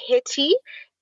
Hetty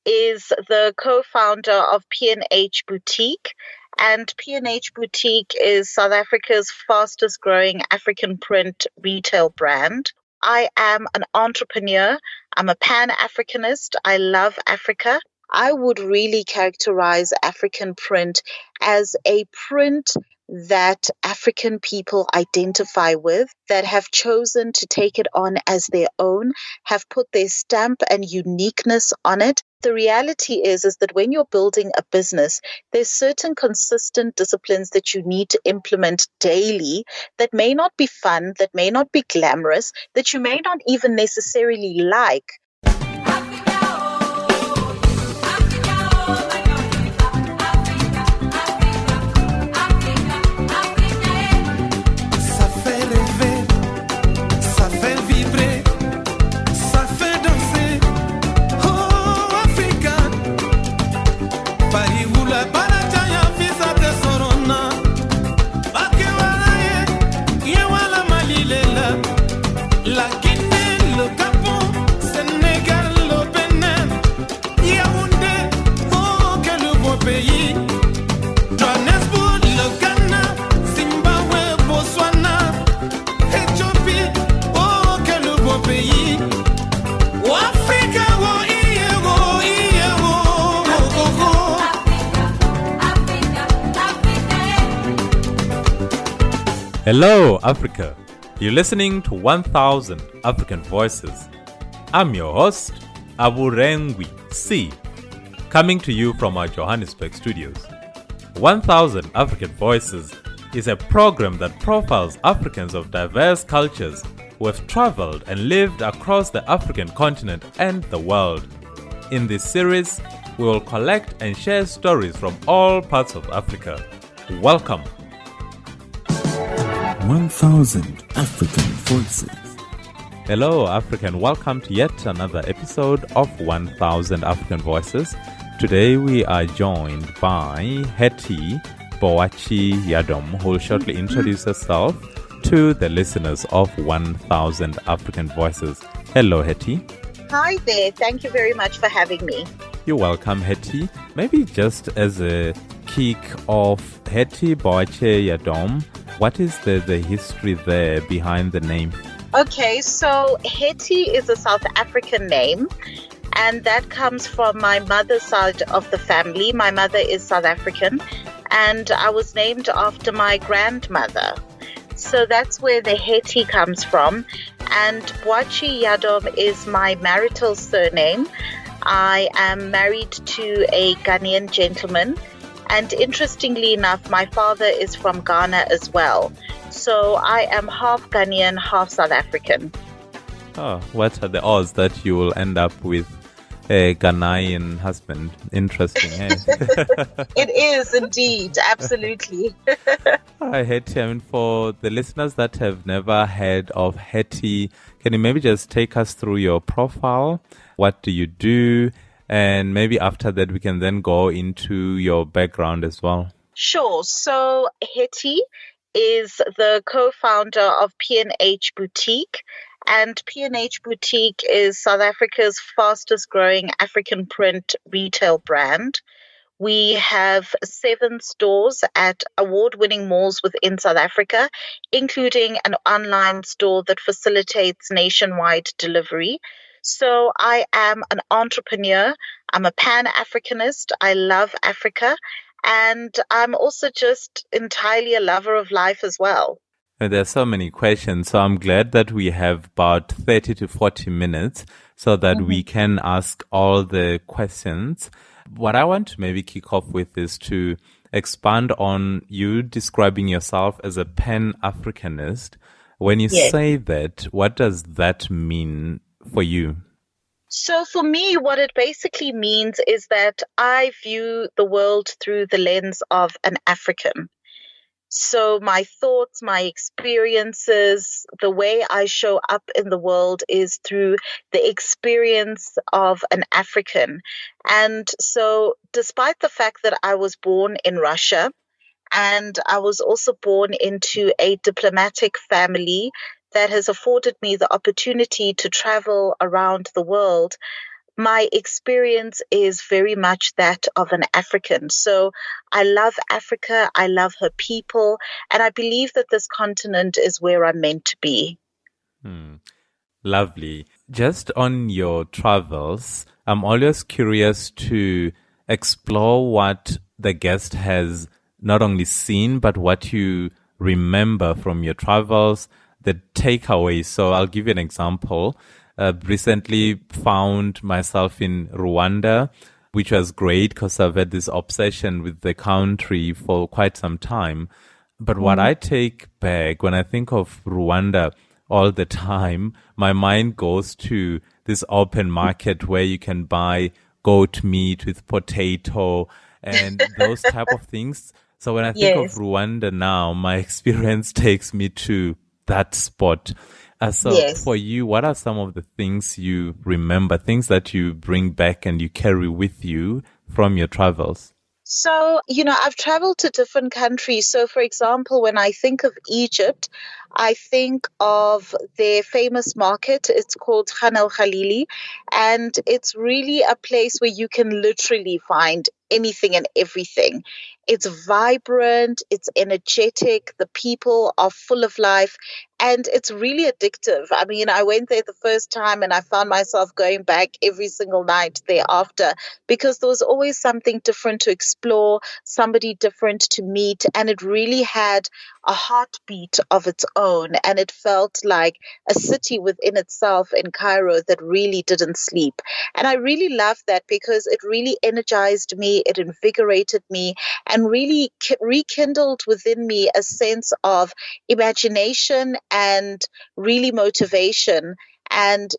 is the co-founder of P&H Boutique, and P&H Boutique is South Africa's fastest growing African print retail brand. I am an entrepreneur. I'm a Pan-Africanist. I love Africa. I would really characterize African print as a print that African people identify with, that have chosen to take it on as their own, have put their stamp and uniqueness on it. The reality is that when you're building a business, there's certain consistent disciplines that you need to implement daily that may not be fun, that may not be glamorous, that you may not even necessarily like. Hello, Africa. You're listening to 1000 African Voices. I'm your host, Aburengwi C, coming to you from our Johannesburg studios. 1000 African Voices is a program that profiles Africans of diverse cultures who have traveled and lived across the African continent and the world. In this series, we will collect and share stories from all parts of Africa. Welcome. 1000 African Voices. Hello, Africa, and welcome to yet another episode of 1000 African Voices. Today we are joined by Hetty Boachi Yadom, who will shortly introduce herself to the listeners of 1000 African Voices. Hello, Hetty. Hi there. Thank you very much for having me. You're welcome, Hetty. Maybe just as a kick off, Hetty Boachi Yadom, what is the history there behind the name? Okay, so Hetty is a South African name, and that comes from my mother's side of the family. My mother is South African, and I was named after my grandmother. So that's where the Hetty comes from. And Boachi Yadom is my marital surname. I am married to a Ghanaian gentleman. And interestingly enough, my father is from Ghana as well. So I am half Ghanaian, half South African. Oh, what are the odds that you will end up with a Ghanaian husband? Interesting, eh? It is indeed, absolutely. Hi, Hetty. I mean, for the listeners that have never heard of Hetty, can you maybe just take us through your profile? What do you do? And maybe after that, we can then go into your background as well. Sure. So Hetty is the co-founder of P&H Boutique. And P&H Boutique is South Africa's fastest growing African print retail brand. We have 7 stores at award-winning malls within South Africa, including an online store that facilitates nationwide delivery. So I am an entrepreneur. I'm a Pan-Africanist. I love Africa. And I'm also just entirely a lover of life as well. There are so many questions. So I'm glad that we have about 30 to 40 minutes so that we can ask all the questions. What I want to maybe kick off with is to expand on you describing yourself as a Pan-Africanist. When you say that, what does that mean for you? So for me, what it basically means is that I view the world through the lens of an African. So my thoughts, my experiences, the way I show up in the world is through the experience of an African. And so despite the fact that I was born in Russia, and I was also born into a diplomatic family that has afforded me the opportunity to travel around the world, my experience is very much that of an African. So I love Africa, I love her people, and I believe that this continent is where I'm meant to be. Hmm. Lovely. Just on your travels, I'm always curious to explore what the guest has not only seen, but what you remember from your travels, the takeaways. So I'll give you an example. Recently found myself in Rwanda, which was great because I've had this obsession with the country for quite some time. But what I take back when I think of Rwanda all the time, my mind goes to this open market where you can buy goat meat with potato and those type of things. So when I think of Yes, Rwanda now, my experience takes me to that spot. So yes. for you, what are some of the things you remember, things that you bring back and you carry with you from your travels? So, I've traveled to different countries. So, for example, when I think of Egypt, I think of their famous market. It's called Khan el Khalili, and it's really a place where you can literally find anything and everything. It's vibrant, it's energetic, the people are full of life, and it's really addictive. I mean, I went there the first time and I found myself going back every single night thereafter because there was always something different to explore, somebody different to meet, and it really had a heartbeat of its own. And it felt like a city within itself in Cairo that really didn't sleep. And I really loved that because it really energized me, it invigorated me, and really rekindled within me a sense of imagination and really motivation. And,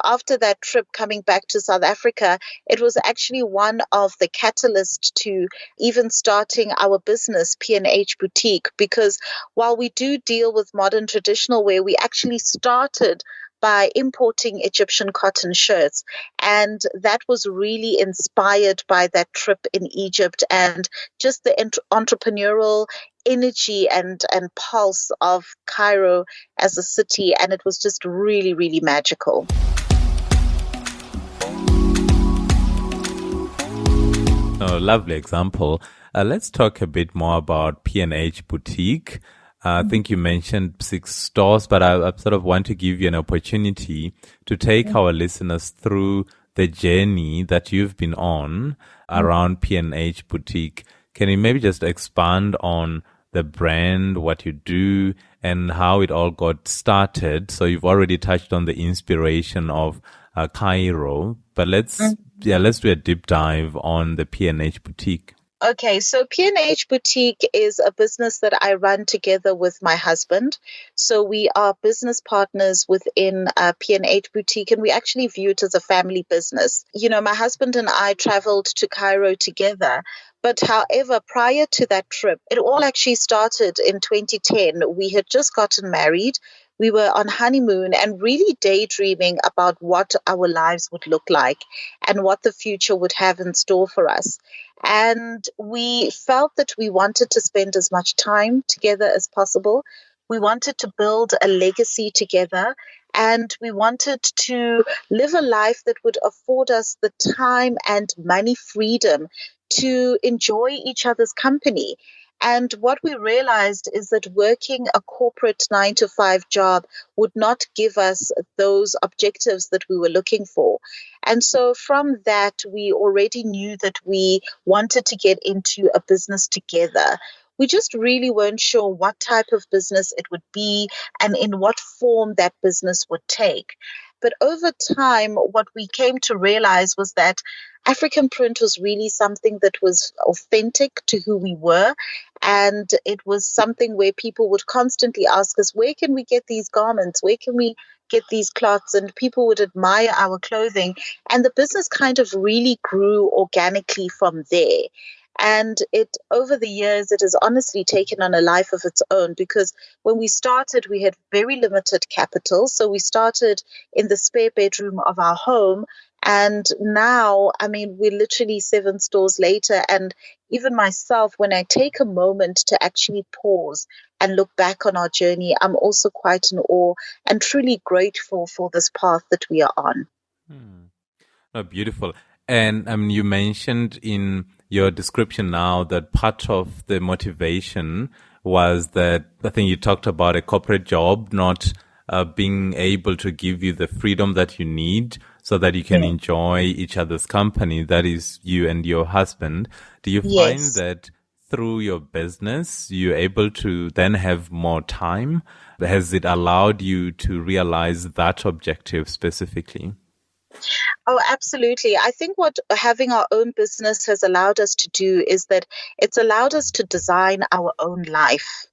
after that trip coming back to South Africa, it was actually one of the catalysts to even starting our business, P&H Boutique, because while we do deal with modern traditional wear, we actually started by importing Egyptian cotton shirts. And that was really inspired by that trip in Egypt and just the entrepreneurial energy and pulse of Cairo as a city. And it was just really, really magical. Oh, lovely example. Let's talk a bit more about P&H Boutique. I think you mentioned 6 stores, but I sort of want to give you an opportunity to take our listeners through the journey that you've been on around P&H Boutique. Can you maybe just expand on the brand, what you do, and how it all got started? So you've already touched on the inspiration of Cairo, but let's do a deep dive on the P&H Boutique. Okay, so P&H Boutique is a business that I run together with my husband. So we are business partners within P&H Boutique, and we actually view it as a family business. My husband and I traveled to Cairo together. But however, prior to that trip, it all actually started in 2010. We had just gotten married. We were on honeymoon and really daydreaming about what our lives would look like and what the future would have in store for us. And we felt that we wanted to spend as much time together as possible. We wanted to build a legacy together. And we wanted to live a life that would afford us the time and money freedom to enjoy each other's company. And what we realized is that working a corporate 9 to 5 job would not give us those objectives that we were looking for. And so from that, we already knew that we wanted to get into a business together. We just really weren't sure what type of business it would be and in what form that business would take. But over time, what we came to realize was that African print was really something that was authentic to who we were. And it was something where people would constantly ask us, where can we get these garments? Where can we get these cloths? And people would admire our clothing. And the business kind of really grew organically from there. And it over the years, it has honestly taken on a life of its own because when we started, we had very limited capital. So we started in the spare bedroom of our home. And now, I mean, we're literally 7 stores later. And even myself, when I take a moment to actually pause and look back on our journey, I'm also quite in awe and truly grateful for this path that we are on. Hmm. Oh, beautiful. And you mentioned in your description now that part of the motivation was that I think you talked about a corporate job not being able to give you the freedom that you need so that you can Yeah. enjoy each other's company. That is you and your husband. Do you find Yes. that through your business, you're able to then have more time? Has it allowed you to realize that objective specifically? Oh, absolutely. I think what having our own business has allowed us to do is that it's allowed us to design our own life.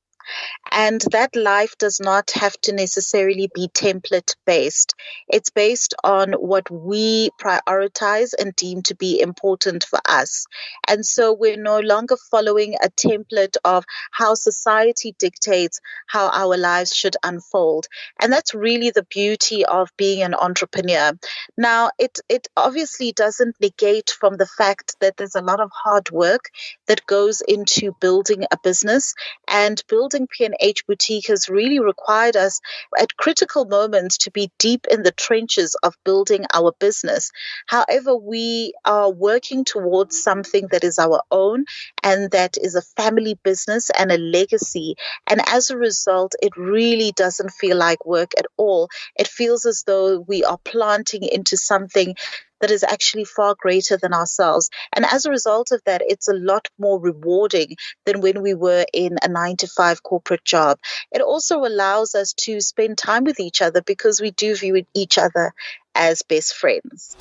And that life does not have to necessarily be template based. It's based on what we prioritize and deem to be important for us. And so we're no longer following a template of how society dictates how our lives should unfold. And that's really the beauty of being an entrepreneur. Now, it obviously doesn't negate from the fact that there's a lot of hard work that goes into building a business, and building P&H Boutique has really required us at critical moments to be deep in the trenches of building our business. However, we are working towards something that is our own and that is a family business and a legacy. And as a result, it really doesn't feel like work at all. It feels as though we are planting into something that is actually far greater than ourselves. And as a result of that, it's a lot more rewarding than when we were in a 9 to 5 corporate job. It also allows us to spend time with each other because we do view each other as best friends.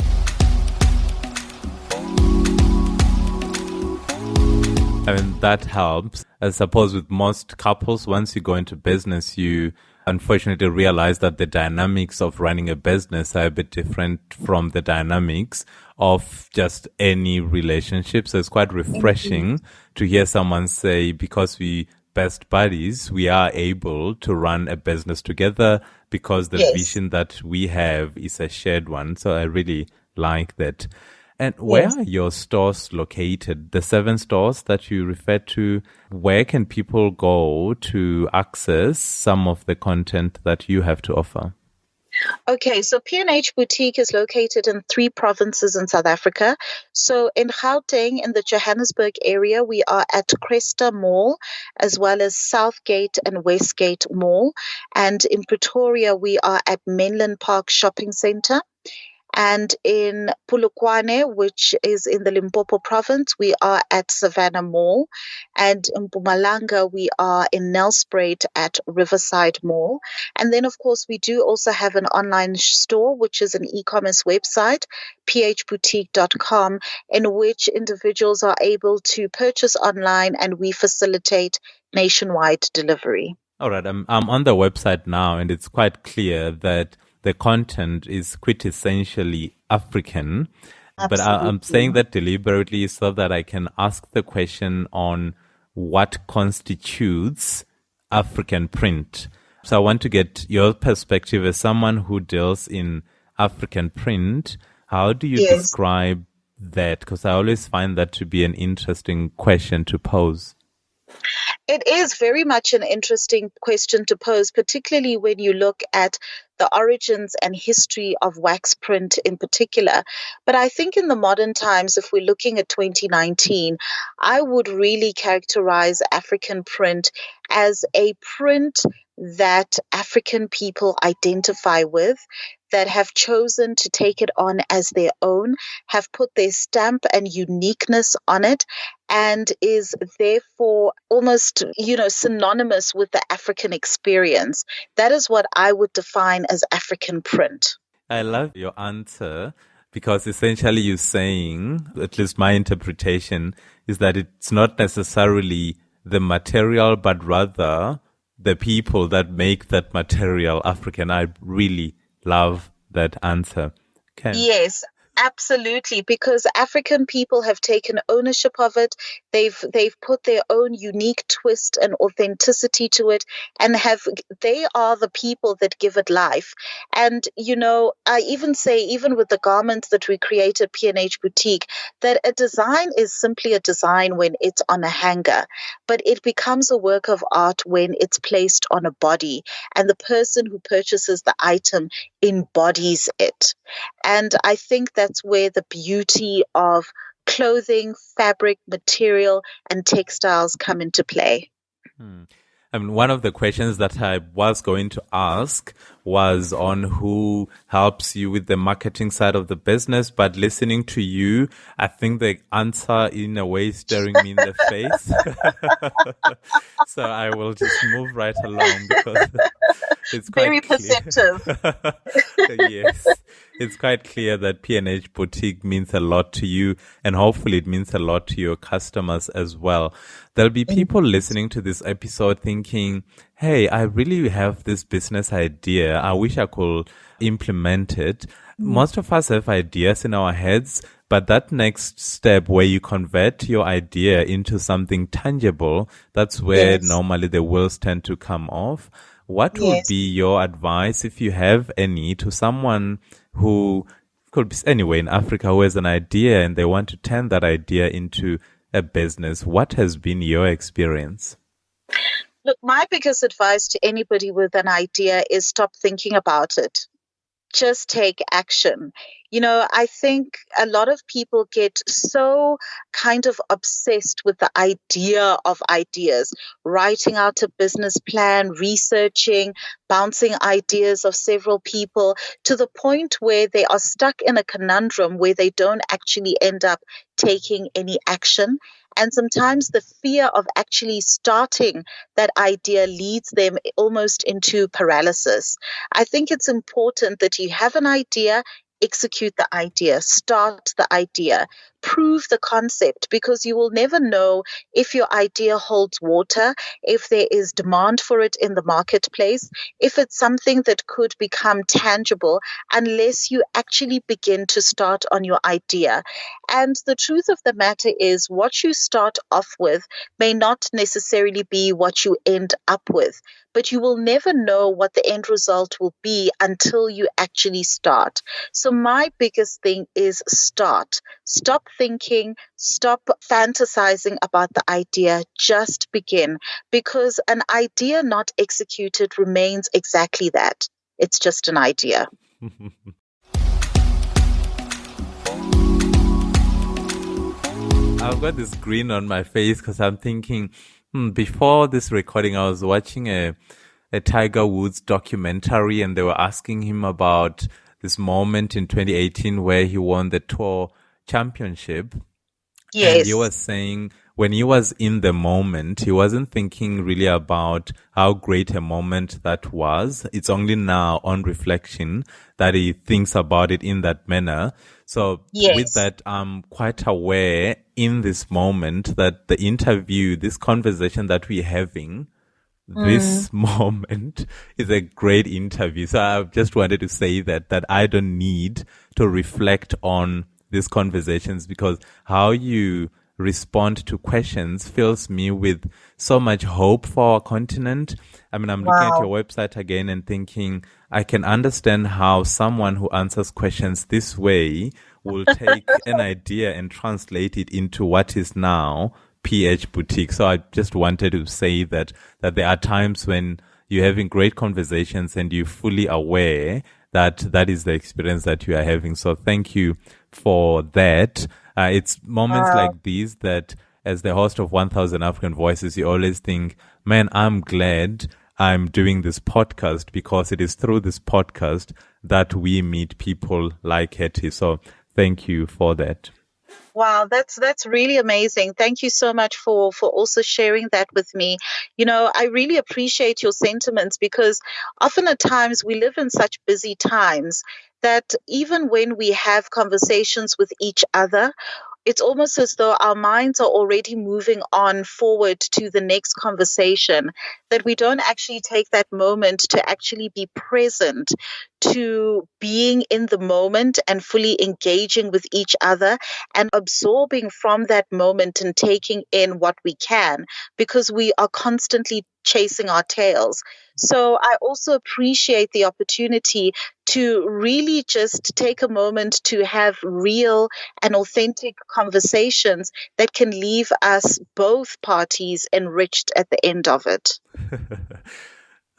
I mean, that helps. I suppose with most couples, once you go into business, you unfortunately realize that the dynamics of running a business are a bit different from the dynamics of just any relationship. So it's quite refreshing to hear someone say, because we best buddies, we are able to run a business together because the Yes, vision that we have is a shared one. So I really like that. And where yes. are your stores located? The 7 stores that you referred to, where can people go to access some of the content that you have to offer? Okay, so P&H Boutique is located in 3 provinces in South Africa. So in Gauteng, in the Johannesburg area, we are at Cresta Mall, as well as Southgate and Westgate Mall. And in Pretoria, we are at Menlyn Park Shopping Centre. And in Polokwane, which is in the Limpopo province, we are at Savannah Mall. And in Mpumalanga, we are in Nelspruit at Riverside Mall. And then, of course, we do also have an online store, which is an e-commerce website, phboutique.com, in which individuals are able to purchase online, and we facilitate nationwide delivery. All right, I'm on the website now, and it's quite clear that the content is quintessentially African. But I'm saying Absolutely. that deliberately so that I can ask the question on what constitutes African print. So I want to get your perspective as someone who deals in African print. How do you Yes. describe that? Because I always find that to be an interesting question to pose. It is very much an interesting question to pose, particularly when you look at the origins and history of wax print in particular. But I think in the modern times, if we're looking at 2019, I would really characterize African print as a print that African people identify with, that have chosen to take it on as their own, have put their stamp and uniqueness on it, and is therefore almost, synonymous with the African experience. That is what I would define as African print. I love your answer because essentially you're saying, at least my interpretation, is that it's not necessarily the material, but rather the people that make that material African. I really love that answer. Okay. Yes, absolutely, because African people have taken ownership of it. They've put their own unique twist and authenticity to it, and they are the people that give it life. And I even say, even with the garments that we create at P&H Boutique, that a design is simply a design when it's on a hanger, but it becomes a work of art when it's placed on a body, and the person who purchases the item embodies it. And I think that's that's where the beauty of clothing, fabric, material, and textiles come into play. I mean, one of the questions that I was going to ask was on who helps you with the marketing side of the business, but listening to you, I think the answer in a way is staring me in the face. So I will just move right along because it's quite Very perceptive. Yes. It's quite clear that P&H Boutique means a lot to you, and hopefully it means a lot to your customers as well. There'll be people listening to this episode thinking, hey, I really have this business idea. I wish I could implement it. Most of us have ideas in our heads, but that next step where you convert your idea into something tangible, that's where normally the wheels tend to come off. What would be your advice, if you have any, to someone who could be anywhere in Africa who has an idea and they want to turn that idea into a business? What has been your experience? Look, my biggest advice to anybody with an idea is stop thinking about it. Just take action. I think a lot of people get so kind of obsessed with the idea of ideas, writing out a business plan, researching, bouncing ideas of several people to the point where they are stuck in a conundrum where they don't actually end up taking any action. And sometimes the fear of actually starting that idea leads them almost into paralysis. I think it's important that you have an idea, execute the idea, start the idea, prove the concept, because you will never know if your idea holds water, if there is demand for it in the marketplace, if it's something that could become tangible, unless you actually begin to start on your idea. And the truth of the matter is, what you start off with may not necessarily be what you end up with, but you will never know what the end result will be until you actually start. So my biggest thing is start. Stop thinking, stop fantasizing about the idea, just begin. Because an idea not executed remains exactly that. It's just an idea. I've got this grin on my face because I'm thinking, before this recording, I was watching a Tiger Woods documentary, and they were asking him about this moment in 2018 where he won the tour championship. Yes. And he was saying when he was in the moment, he wasn't thinking really about how great a moment that was. It's only now on reflection that he thinks about it in that manner. So with that, I'm quite aware in this moment that the interview, this conversation that we're having, this moment is a great interview. So I just wanted to say that I don't need to reflect on these conversations, because how you respond to questions fills me with so much hope for our continent. I mean, I'm looking at your website again and thinking, I can understand how someone who answers questions this way will take an idea and translate it into what is now PH Boutique. So I just wanted to say that there are times when you're having great conversations and you're fully aware that is the experience that you are having. So thank you for that. It's moments like these that, as the host of 1000 African Voices, you always think, man, I'm glad I'm doing this podcast, because it is through this podcast that we meet people like Hetty. So thank you for that. Wow, that's really amazing. Thank you so much for also sharing that with me. I really appreciate your sentiments, because often at times we live in such busy times that even when we have conversations with each other, it's almost as though our minds are already moving on forward to the next conversation, that we don't actually take that moment to actually be present, to being in the moment and fully engaging with each other and absorbing from that moment and taking in what we can, because we are constantly chasing our tails. So I also appreciate the opportunity to really just take a moment to have real and authentic conversations that can leave us, both parties, enriched at the end of it.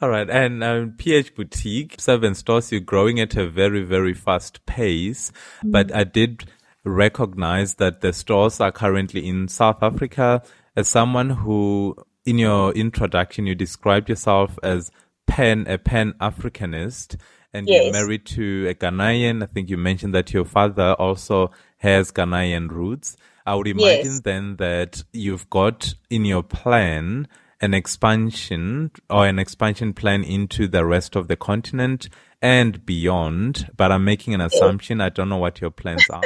All right. And PH Boutique, 7 stores, you're growing at a very, very fast pace. But I did recognize that the stores are currently in South Africa. As someone who, in your introduction, you described yourself as a Pan-Africanist, and you're Yes, married to a Ghanaian. I think you mentioned that your father also has Ghanaian roots. I would imagine yes. then that you've got in your plan an expansion plan into the rest of the continent and beyond. But I'm making an Yes. assumption. I don't know what your plans are.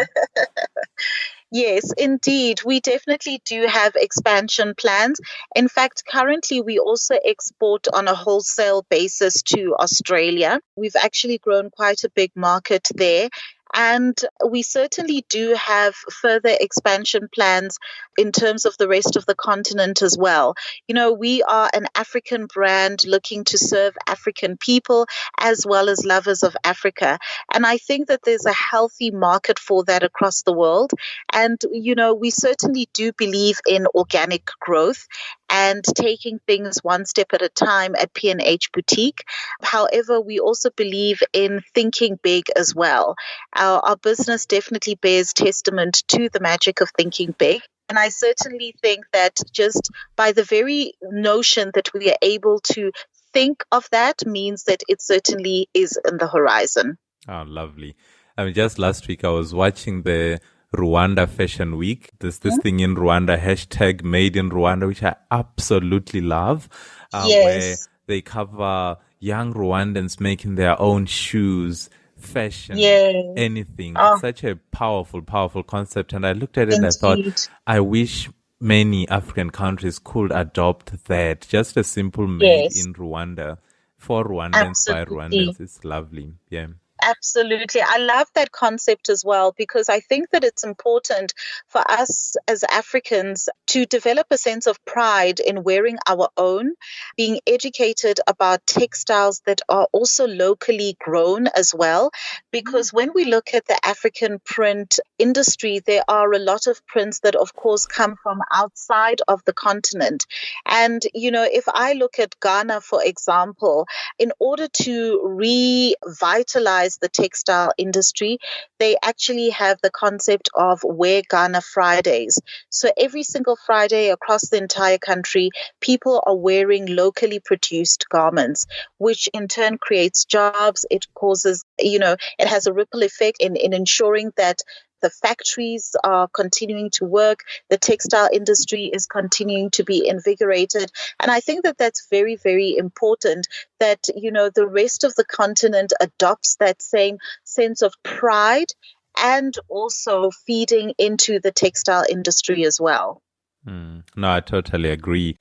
Yes, indeed. We definitely do have expansion plans. In fact, currently we also export on a wholesale basis to Australia. We've actually grown quite a big market there. And we certainly do have further expansion plans in terms of the rest of the continent as well. You know, we are an African brand looking to serve African people as well as lovers of Africa. And I think that there's a healthy market for that across the world. And, you know, we certainly do believe in organic growth and taking things one step at a time at P&H Boutique. However, we also believe in thinking big as well. Our business definitely bears testament to the magic of thinking big. And I certainly think that just by the very notion that we are able to think of that means that it certainly is in the horizon. Oh, lovely. I mean, just last week I was watching the Rwanda Fashion Week. There's this thing in Rwanda, hashtag made in Rwanda, which I absolutely love, where Yes, they cover young Rwandans making their own shoes, fashion, yes. anything. It's Oh, such a powerful, powerful concept. And I looked at it and I thought, indeed. I wish many African countries could adopt that. Just a simple made Yes, in Rwanda for Rwandans by absolutely. Rwandans. It's lovely. Yeah. Absolutely. I love that concept as well because I think that it's important for us as Africans to develop a sense of pride in wearing our own, being educated about textiles that are also locally grown as well. Because when we look at the African print industry, there are a lot of prints that, of course, come from outside of the continent. And, you know, if I look at Ghana, for example, in order to revitalize the textile industry, they actually have the concept of Wear Ghana Fridays. So every single Friday across the entire country, people are wearing locally produced garments, which in turn creates jobs. It causes, you know, it has a ripple effect in ensuring that the factories are continuing to work, the textile industry is continuing to be invigorated. And I think that that's very, very important that, you know, the rest of the continent adopts that same sense of pride and also feeding into the textile industry as well. No, I totally agree.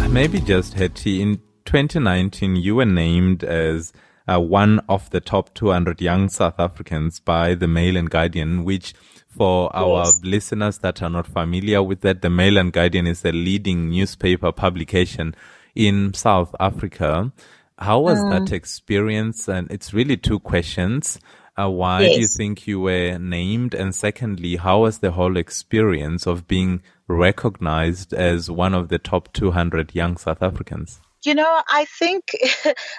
Maybe just Hetty, in 2019, you were named as one of the top 200 young South Africans by the Mail and Guardian, which for our Yes. listeners that are not familiar with that, the Mail and Guardian is a leading newspaper publication in South Africa. How was that experience? And it's really two questions. Why do you Yes. think you were named? And secondly, how was the whole experience of being recognized as one of the top 200 young South Africans? You know, I think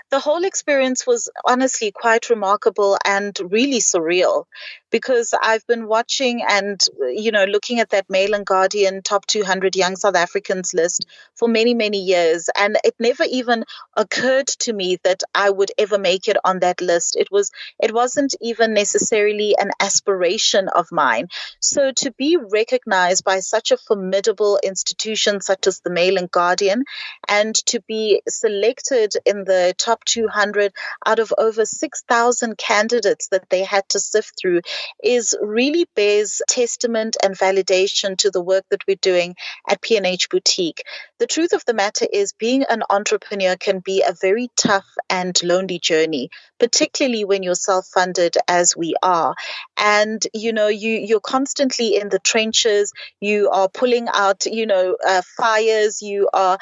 the whole experience was honestly quite remarkable and really surreal because I've been watching and, you know, looking at that Mail and Guardian top 200 young South Africans list for many, many years. And it never even occurred to me that I would ever make it on that list. It wasn't even necessarily an aspiration of mine. So to be recognized by such a formidable institution such as the Mail and Guardian and to be selected in the top 200 out of over 6,000 candidates that they had to sift through is really bears testament and validation to the work that we're doing at P&H Boutique. the truth of the matter is being an entrepreneur can be a very tough and lonely journey, particularly when you're self-funded as we are. And, you're constantly in the trenches. You are pulling out, fires. You are,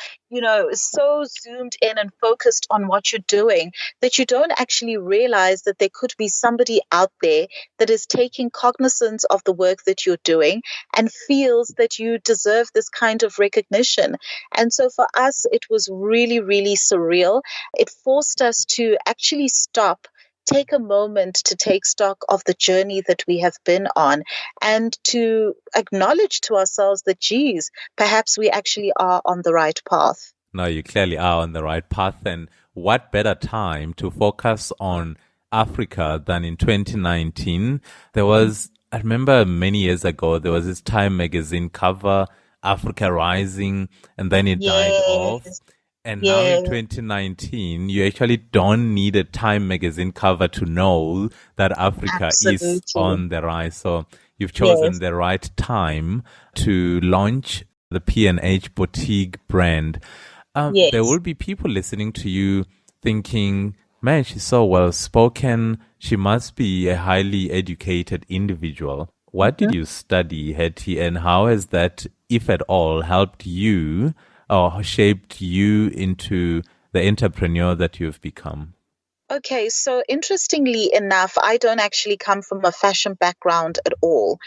so zoomed in and focused on what you're doing that you don't actually realize that there could be somebody out there that is taking cognizance of the work that you're doing and feels that you deserve this kind of recognition. And so for us, it was really, really surreal. It forced us to actually stop, take a moment to take stock of the journey that we have been on and to acknowledge to ourselves that, geez, perhaps we actually are on the right path. No, you clearly are on the right path. And what better time to focus on Africa than in 2019? There was, I remember many years ago, there was this Time magazine cover, Africa Rising, and then it died off. Yes, And now in yes, 2019, you actually don't need a Time magazine cover to know that Africa is absolutely. on the rise. So you've chosen Yes, the right time to launch the P&H Boutique brand. There yes. will be people listening to you thinking, man, she's so well spoken. She must be a highly educated individual. What did you study, Hetty, and how has that, if at all, helped you or shaped you into the entrepreneur that you've become? Okay, so interestingly enough, I don't actually come from a fashion background at all.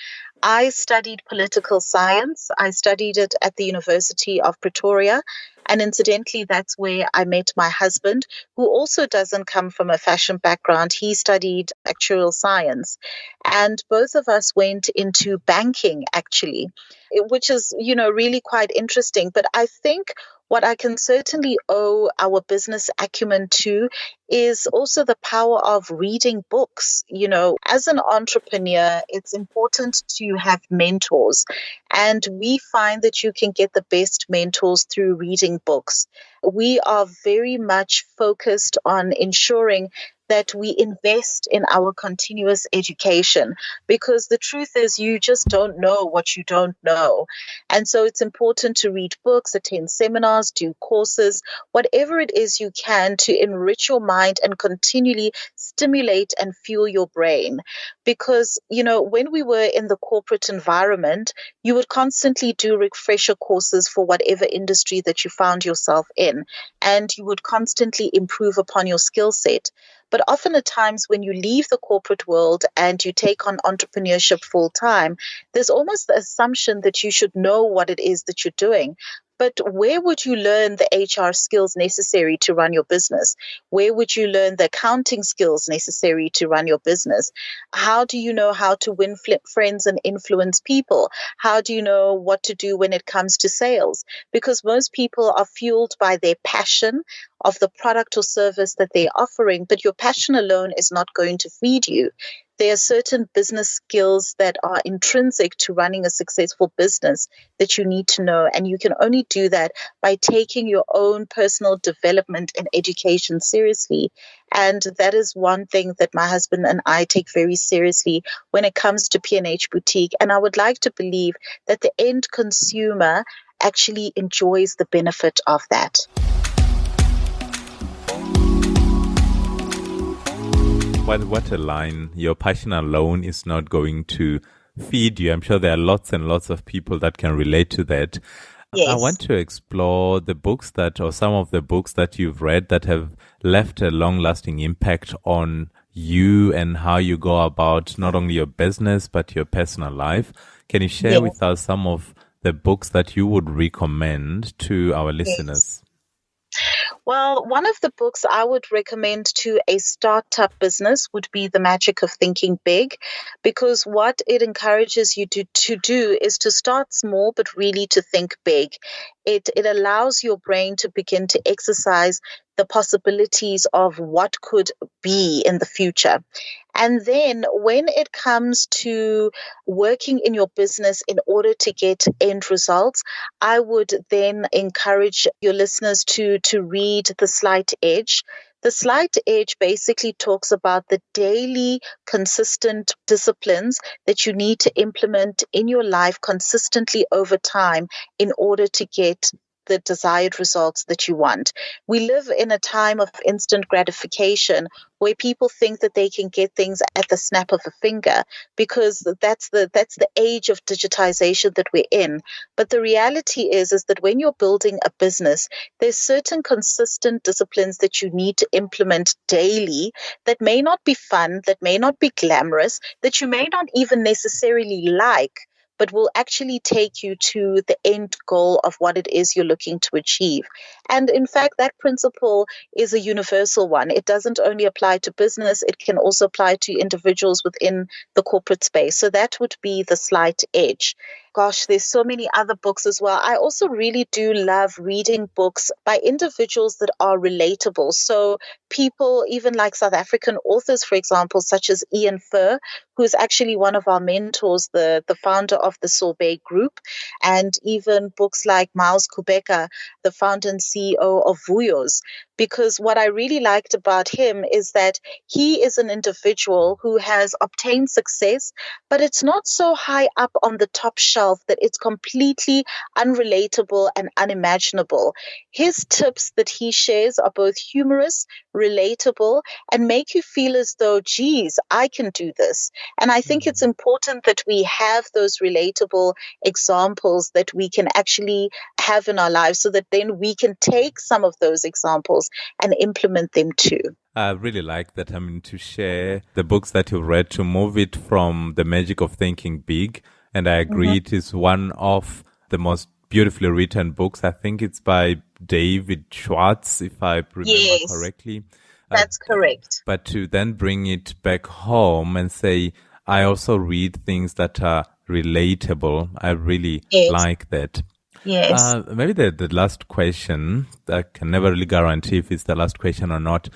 I studied political science. I studied it at the University of Pretoria. And incidentally, that's where I met my husband, who also doesn't come from a fashion background. He studied actuarial science. And both of us went into banking, actually, which is, really quite interesting. But I think what I can certainly owe our business acumen to is also the power of reading books. As an entrepreneur, it's important to have mentors. And we find that you can get the best mentors through reading books. We are very much focused on ensuring that we invest in our continuous education because the truth is you just don't know what you don't know. And so it's important to read books, attend seminars, do courses, whatever it is you can to enrich your mind and continually stimulate and fuel your brain. Because, when we were in the corporate environment, you would constantly do refresher courses for whatever industry that you found yourself in, and you would constantly improve upon your skill set. But often at times when you leave the corporate world and you take on entrepreneurship full time, there's almost the assumption that you should know what it is that you're doing. But where would you learn the HR skills necessary to run your business? Where would you learn the accounting skills necessary to run your business? How do you know how to win friends and influence people? How do you know what to do when it comes to sales? Because most people are fueled by their passion of the product or service that they're offering, but your passion alone is not going to feed you. There are certain business skills that are intrinsic to running a successful business that you need to know. And you can only do that by taking your own personal development and education seriously. And that is one thing that my husband and I take very seriously when it comes to P&H Boutique. And I would like to believe that the end consumer actually enjoys the benefit of that. What a line. Your passion alone is not going to feed you. I'm sure there are lots and lots of people that can relate to that. I want Yes. to explore the books or some of the books that you've read that have left a long lasting impact on you and how you go about not only your business, but your personal life. Can you share Yes. with us some of the books that you would recommend to our Yes. listeners? Well, one of the books I would recommend to a startup business would be The Magic of Thinking Big, because what it encourages you to do is to start small, but really to think big. It allows your brain to begin to exercise the possibilities of what could be in the future. And then when it comes to working in your business in order to get end results, I would then encourage your listeners to read The Slight Edge. The Slight Edge basically talks about the daily consistent disciplines that you need to implement in your life consistently over time in order to get the desired results that you want. We live in a time of instant gratification where people think that they can get things at the snap of a finger because that's the age of digitization that we're in. But the reality is that when you're building a business, there's certain consistent disciplines that you need to implement daily that may not be fun, that may not be glamorous, that you may not even necessarily like, but will actually take you to the end goal of what it is you're looking to achieve. And in fact, that principle is a universal one. It doesn't only apply to business, it can also apply to individuals within the corporate space. So that would be the slight edge. Gosh, there's so many other books as well. I also really do love reading books by individuals that are relatable. So people, even like South African authors, for example, such as Ian Furr, who's actually one of our mentors, the founder of the Sorbet Group, and even books like Miles Kubeka, the founder and CEO of Vuyos. Because what I really liked about him is that he is an individual who has obtained success, but it's not so high up on the top shelf that it's completely unrelatable and unimaginable. His tips that he shares are both humorous, relatable, and make you feel as though, geez, I can do this. And I think it's important that we have those relatable examples that we can actually have in our lives so that then we can take some of those examples and implement them too. I really like that. I mean, to share the books that you've read, to move it from the magic of thinking big. And I agree, it is one of the most beautifully written books. I think it's by David Schwartz, if I remember correctly. That's correct. But to then bring it back home and say, I also read things that are relatable. I really like that. Yes. Maybe the last question, I can never really guarantee if it's the last question or not.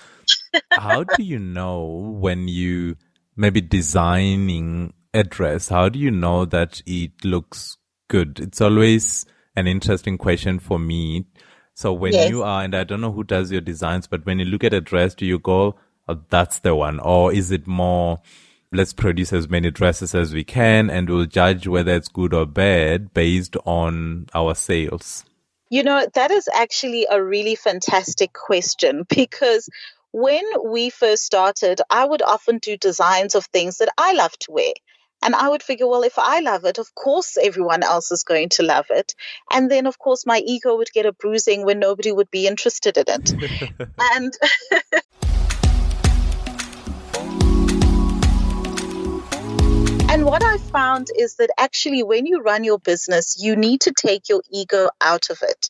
How do you know when you maybe designing a dress, how do you know that it looks good? It's always an interesting question for me. So when you are, and I don't know who does your designs, but when you look at a dress, do you go, oh, that's the one? Or is it more, let's produce as many dresses as we can and we'll judge whether it's good or bad based on our sales? You know, that is actually a really fantastic question because when we first started, I would often do designs of things that I love to wear. And I would figure, well, if I love it, of course everyone else is going to love it. And then, of course, my ego would get a bruising when nobody would be interested in it. And And what I found is that actually when you run your business, you need to take your ego out of it.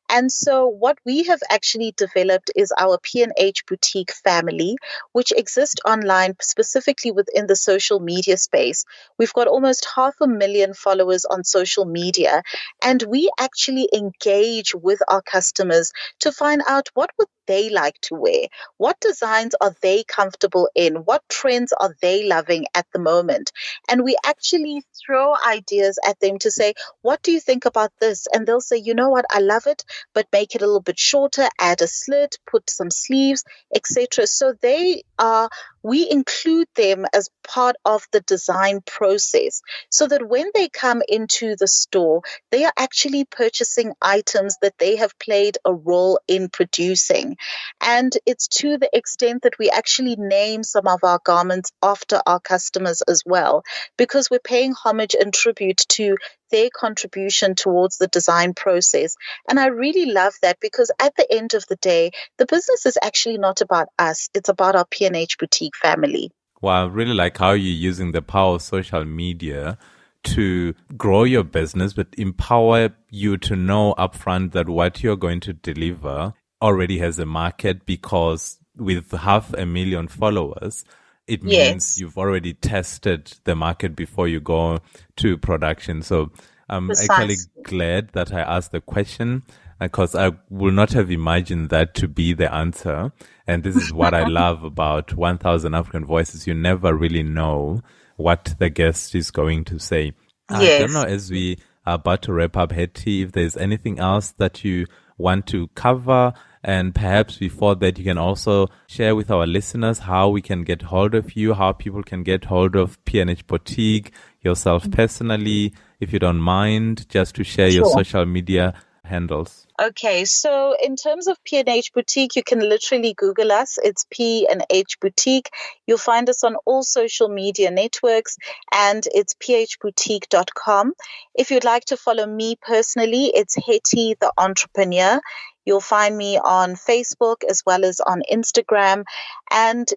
And so what we have actually developed is our P&H Boutique family, which exists online specifically within the social media space. We've got almost 500,000 followers on social media, and we actually engage with our customers to find out what would they like to wear, what designs are they comfortable in, what trends are they loving at the moment. And we actually throw ideas at them to say, what do you think about this? And they'll say, you know what, I love it, but make it a little bit shorter, add a slit, put some sleeves, etc. So we include them as part of the design process so that when they come into the store, they are actually purchasing items that they have played a role in producing. And it's to the extent that we actually name some of our garments after our customers as well, because we're paying homage and tribute to their contribution towards the design process. And I really love that because at the end of the day, the business is actually not about us. It's about our P&H Boutique family. Well, I really like how you're using the power of social media to grow your business, but empower you to know upfront that what you're going to deliver already has a market, because with 500,000 followers, it means you've already tested the market before you go to production. So I'm actually glad that I asked the question, because I would not have imagined that to be the answer. And this is what I love about 1000 African Voices. You never really know what the guest is going to say. I don't know, as we are about to wrap up, Hetty, if there's anything else that you want to cover. And perhaps before that, you can also share with our listeners how we can get hold of you, how people can get hold of P&H Boutique, yourself personally, if you don't mind, just to share your social media handles? Okay, so in terms of P&H Boutique, you can literally Google us. It's P&H Boutique. You'll find us on all social media networks, and it's phboutique.com. If you'd like to follow me personally, it's Hetty the Entrepreneur. You'll find me on Facebook as well as on Instagram. And,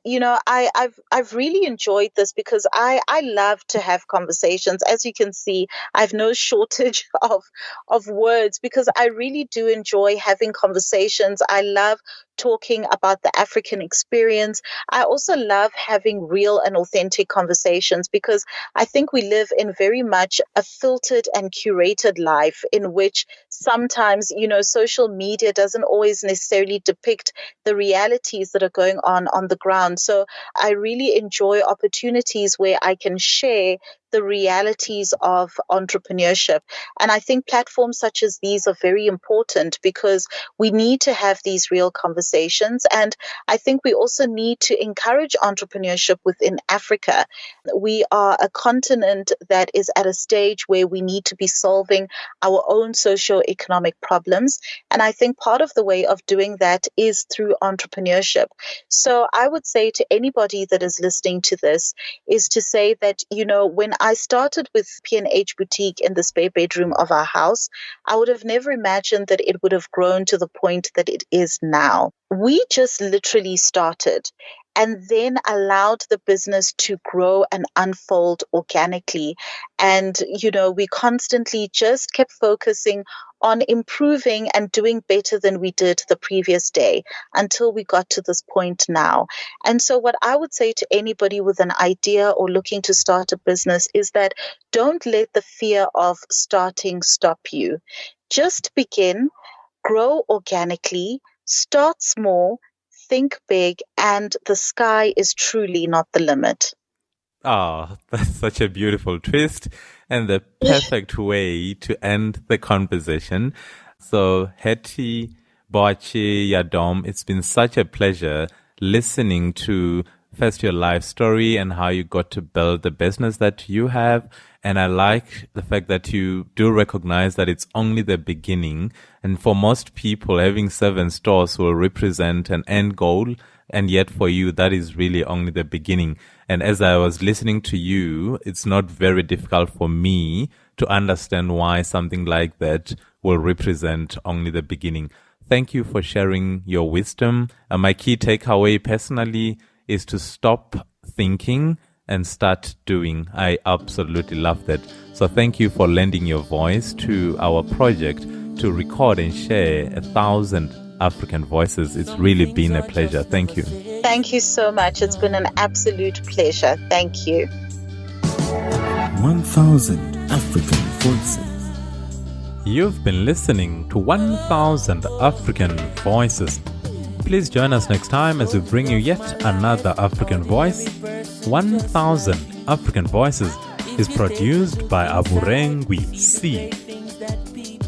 I've really enjoyed this because I love to have conversations. As you can see, I've no shortage of words because I really do enjoy having conversations. I love talking about the African experience. I also love having real and authentic conversations because I think we live in very much a filtered and curated life in which sometimes, social media doesn't always necessarily depict the realities that are going on the ground. So I really enjoy opportunities where I can share the realities of entrepreneurship. And I think platforms such as these are very important because we need to have these real conversations. And I think we also need to encourage entrepreneurship within Africa. We are a continent that is at a stage where we need to be solving our own socio-economic problems. And I think part of the way of doing that is through entrepreneurship. So I would say to anybody that is listening to this is to say that, when I started with P&H Boutique in the spare bedroom of our house, I would have never imagined that it would have grown to the point that it is now. We just literally started and then allowed the business to grow and unfold organically. And, we constantly just kept focusing on improving and doing better than we did the previous day until we got to this point now. And so what I would say to anybody with an idea or looking to start a business is that don't let the fear of starting stop you. Just begin, grow organically, start small, think big, and the sky is truly not the limit. Ah, that's such a beautiful twist and the perfect way to end the conversation. So, Hetty, Boache, Yadom, it's been such a pleasure listening to first your life story and how you got to build the business that you have. And I like the fact that you do recognize that it's only the beginning. And for most people, having 7 stores will represent an end goal. And yet for you, that is really only the beginning. And as I was listening to you, it's not very difficult for me to understand why something like that will represent only the beginning. Thank you for sharing your wisdom. And my key takeaway personally is to stop thinking and start doing. I absolutely love that. So thank you for lending your voice to our project to record and share 1,000 African voices. It's really been a pleasure. Thank you. Thank you so much. It's been an absolute pleasure. Thank you. 1,000 African voices. You've been listening to 1,000 African Voices. Please join us next time as we bring you yet another African voice. 1,000 African Voices is produced by Aburengwi C.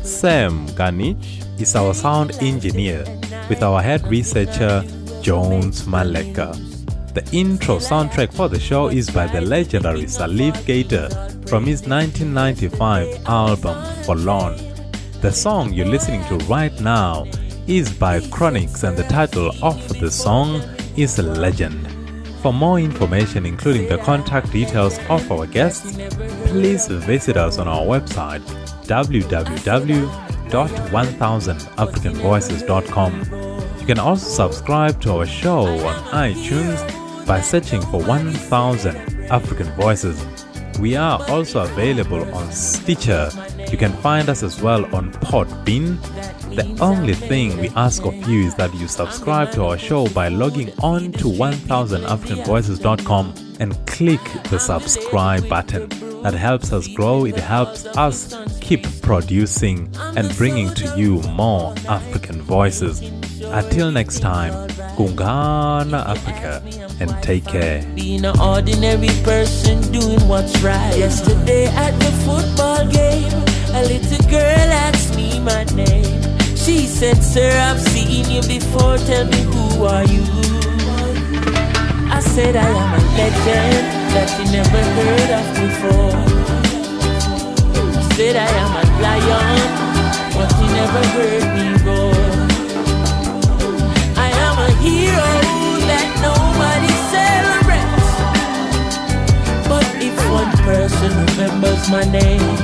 Sam Ganich is our sound engineer with our head researcher Jones Maleka. The intro soundtrack for the show is by the legendary Salif Gator from his 1995 album Forlorn. The song you're listening to right now is by Chronix and the title of the song is Legend. For more information including the contact details of our guests, please visit us on our website www.1000africanvoices.com. You can also subscribe to our show on iTunes by searching for 1000 African Voices. We are also available on Stitcher. You can find us as well on Podbean. The only thing we ask of you is that you subscribe to our show by logging on to 1000africanvoices.com and click the subscribe button. That helps us grow, it helps us keep producing and bringing to you more African voices. Until next time, Kungana Africa and take care. Being an ordinary person doing what's right. Yesterday at the football game, a little girl asked me my name. She said, "Sir, I've seen you before, tell me who are you?" I said, "I am a legend that you never heard of before." I said, "I am a lion but he never heard me roar. I am a hero that nobody celebrates, but if one person remembers my name,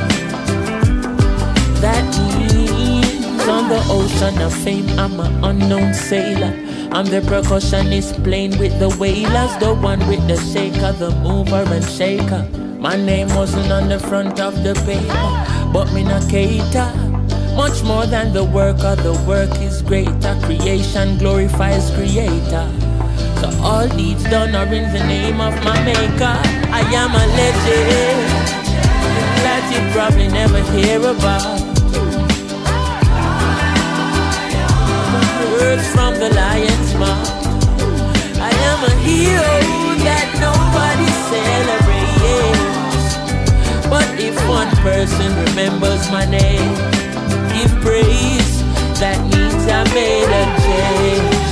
that means on the ocean of fame I'm an unknown sailor. I'm the percussionist playing with the wailers, the one with the shaker, the mover and shaker. My name wasn't on the front of the paper, but me no cater. Much more than the work is greater. Creation glorifies creator. So all deeds done are in the name of my maker. I am a legend that you probably never hear about. Words from the lion's mouth. I am a hero that nobody celebrates, but if one person remembers my name, give praise, that means I made a change.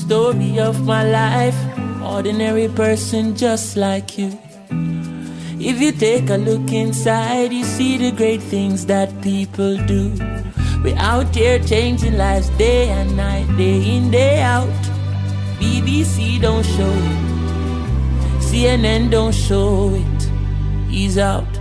Story of my life, ordinary person just like you. If you take a look inside, you see the great things that people do. We're out here changing lives day and night, day in, day out. BBC don't show it, CNN don't show it. He's out.